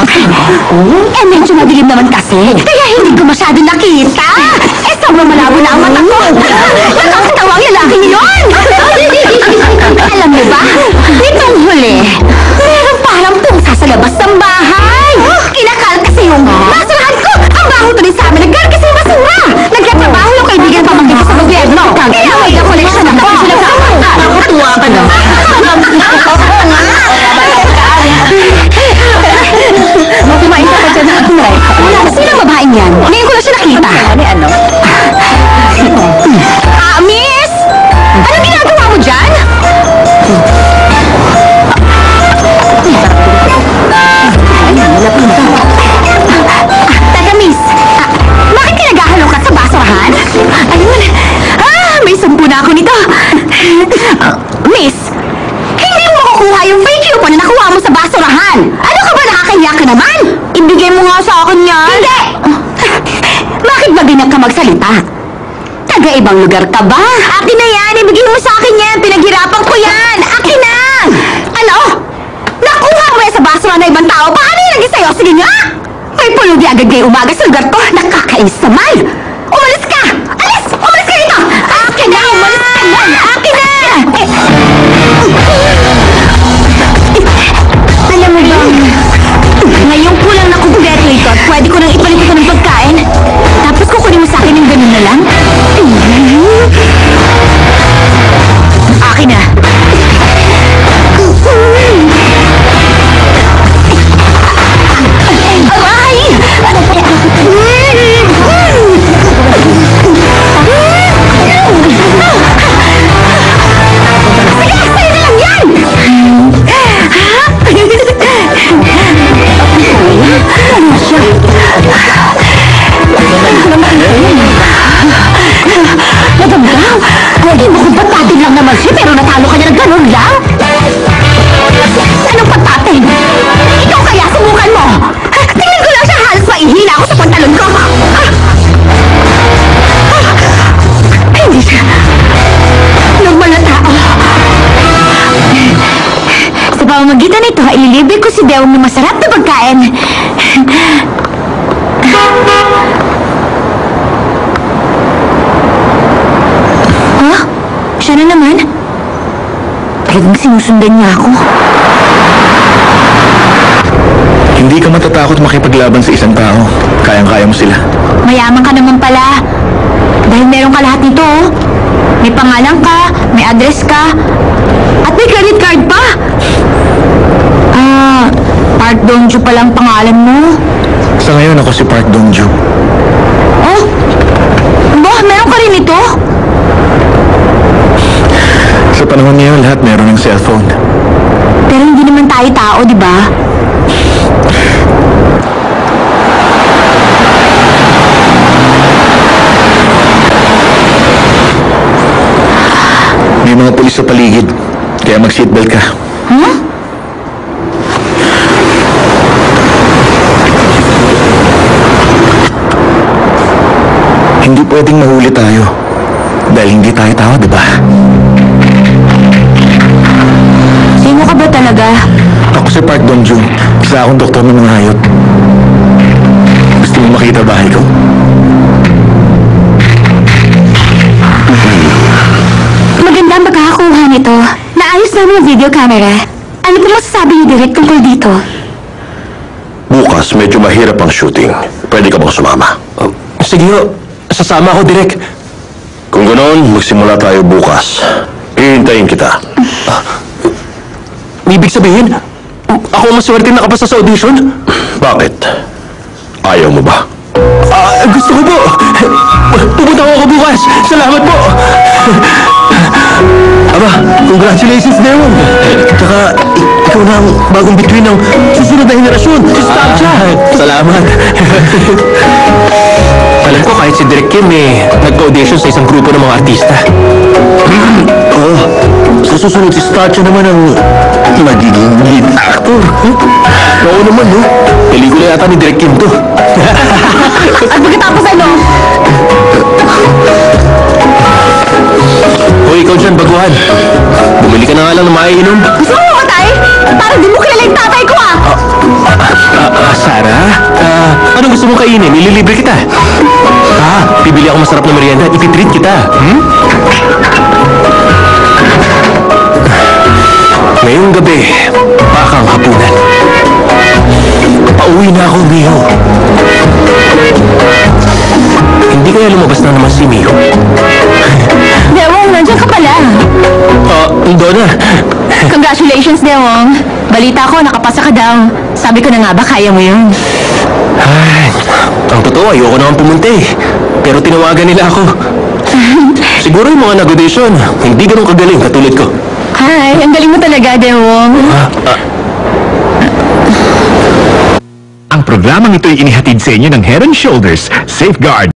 Eh, medyo madilim naman kasi. Kaya hindi ko masyado nakita. Eh, sobrang malabo na ang mata ko. Nakakatawang lalaki yun. Alam mo ba, nitong huli, meron parang pusa sa labas ng bahay. Kinakal kasi yung basurahan ko. Ang baho to rin sa amin. Nagkal kasi yung basura. Nagkatrabaho yung kaibigan pamangkin ko sa gobyerno. Kaya may na-collection ako. Nakakatuwa ka na. Kumain ka pa dyan na atulay. Sino ang babaeng yan? Ngayon ko lang siya nakita. Ano? Miss! Anong ginagawa mo dyan? Teka, miss. Bakit ka naghahalongkat sa basurahan? Ayun. May sumpo na ako nito. Miss, hindi mo makukuha yung fake coupon na nakuha mo sa basurahan. Ano ka ba, nakakahiya ka naman? Ibigay mo nga sa akin yan. Hindi! Bakit ba ganyan ka magsalita? Taga-ibang lugar ka ba? Akin na yan! Ibigay mo sa akin yan! Pinaghirapan ko yan! Akin na! Ano? Nakuha mo yan sa basura na ibang tao? Paano yung naging sa'yo? Sige nga! May pulubi agad kayo umaga sa lugar to! Nakakainis naman! Umalis ka! Alis! Umalis ka dito! Akin na! Umalis ka yan! Akin na! Alam mo ba, ngayong kulang na kumpleto at pwede ko nang ipalit ito ng pagkain. Tapos kukunin mo sa akin yung ganun na lang. Akin na. Ay! Sige, sa'yo na lang yan! Ano siya? Madamdaw! Pwede mo kung patatin lang naman siya pero natalo ka niya ng ganun lang? Anong patatin? Ikaw kaya subukan mo! Tingnan ko lang siya halos maihina ako sa pantalon ko! Hindi siya normal na tao. Sa pamamagitan nito, ililibre ko si Dewang ng masarap na pagkain. Oh, siya na naman. Talagang sinusundan niya ako. Hindi ka matatakot makipaglaban sa isang tao. Kayang-kaya mo sila. Mayaman ka naman pala. Dahil meron ka lahat nito, oh. May pangalan ka, may address ka, at may credit card pa. Park Dongju palang pangalan mo. Sa ngayon ako si Park Dongju. Oh? Ba, meron ka rin ito? Sa panahon ngayon, lahat meron ng cellphone. Pero hindi naman tayo tao, di ba? May mga pulis sa paligid, kaya mag-seatbelt ka. Huh? Hindi pwedeng mahuli tayo. Dahil hindi tayo tao, di ba? Sino ka ba talaga? Ako si Park Dongju. Isa akong doktor ng mga hayop. Gusto mo makita bahay ko? Maganda ang pagkakakuha nito. Naayos namin ang video camera. Ano ba masasabi niyo direct tungkol dito? Bukas, medyo mahirap ang shooting. Pwede ka bang sumama? Sige ho. Sasama ako, Direk. Kung ganoon, magsimula tayo bukas. Hihintayin kita. Ibig sabihin, ako ang maswerte nakapasa sa audition? Bakit? Ayaw mo ba? Gusto ko po. Pupunta ako bukas. Salamat po. Aba, congratulations, Dewang. Tsaka, ikaw na ang bagong bituin ng susunod na henerasyon. Si Starcha. Salamat. Alam ko kahit si Direk Kim nagka-audition sa isang grupo ng mga artista. Oo. Sa susunod si Starcha naman ang magiging lead actor. Oo naman, no? Pelikula yata ni Direk Kim to. At pagkatapos ano? Hoy, ikaw dyan, baguhan. Bumili ka na nga lang ng maiinom. Gusto mo mamatay? Parang di mo kilala yung tatay ko, ah! Anong gusto mong kainin? Ililibre kita. Bibili ako masarap na merienda. Ititreat kita. Ngayong gabi, bakang hapunan. Pauwi na ako, Mio. Hindi kaya lumabas na naman si Mio? Dewong, nandiyan ka pala. Donna. Congratulations, Dewong. Balita ko, nakapasa ka daw. Sabi ko na nga ba, kaya mo yun. Ay, ang totoo, ayoko naman pumunta eh. Pero tinawagan nila ako. Siguro yung mga nag-audition, hindi ganun kagaling katulad ko. Ay, ang galing mo talaga, Dewong. Ang programang ito'y inihatid sa inyo ng Head & Shoulders Safeguard.